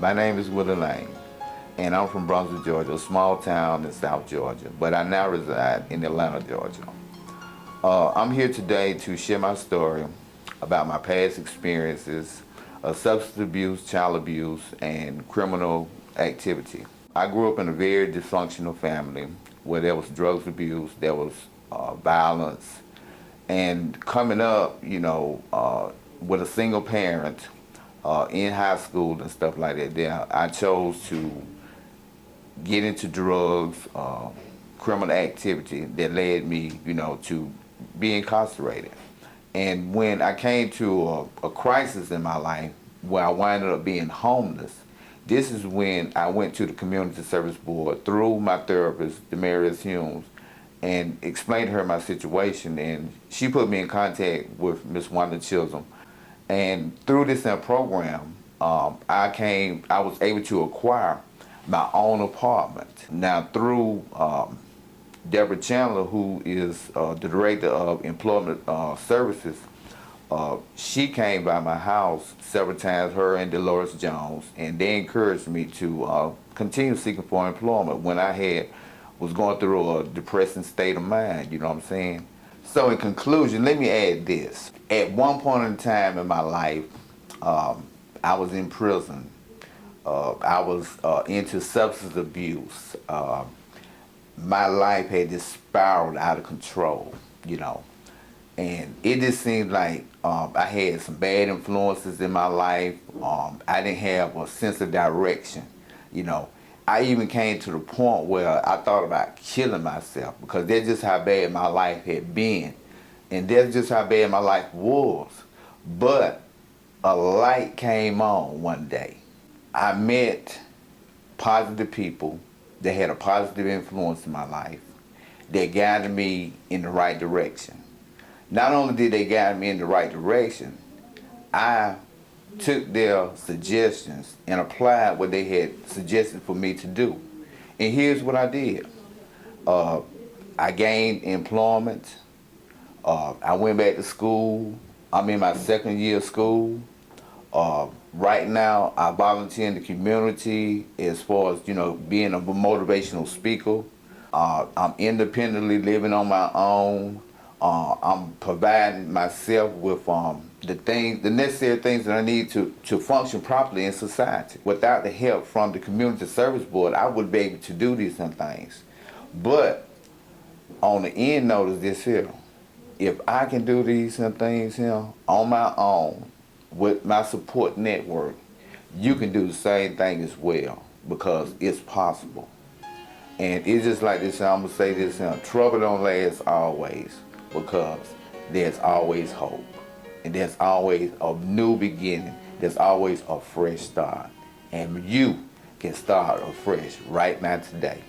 My name is Willie Lane, and I'm from Brunswick, Georgia, a small town in South Georgia, but I now reside in Atlanta, Georgia. I'm here today to share my story about my past experiences of substance abuse, child abuse, and criminal activity. I grew up in a very dysfunctional family where there was drugs abuse, there was violence, and coming up, with a single parent in high school and stuff like that, there I chose to get into drugs, criminal activity that led me, to be incarcerated. And when I came to a crisis in my life where I wound up being homeless, this is when I went to the Community Service Board through my therapist, Demarius Humes, and explained to her my situation. And she put me in contact with Miss Wanda Chisholm. And through this program, I was able to acquire my own apartment. Now through Deborah Chandler, who is the Director of Employment Services, she came by my house several times, her and Dolores Jones, and they encouraged me to continue seeking for employment when I was going through a depressing state of mind, you know what I'm saying? So in conclusion, let me add this. At one point in time in my life, I was in prison. I was into substance abuse. My life had just spiraled out of control, And it just seemed like I had some bad influences in my life. I didn't have a sense of direction. I even came to the point where I thought about killing myself because that's just how bad my life had been. And that's just how bad my life was. But a light came on one day. I met positive people that had a positive influence in my life that guided me in the right direction. Not only did they guide me in the right direction, I took their suggestions and applied what they had suggested for me to do. And here's what I did. I gained employment. I went back to school. I'm in my second year of school. Right now, I volunteer in the community as far as, being a motivational speaker. I'm independently living on my own. I'm providing myself with the necessary things that I need to function properly in society. Without the help from the Community Service Board, I wouldn't be able to do these things. But on the end note is this here. If I can do these things here on my own with my support network, you can do the same thing as well because it's possible. And it's just like this, I'm gonna say this, trouble don't last always because there's always hope. And there's always a new beginning. There's always a fresh start. And you can start afresh right now today.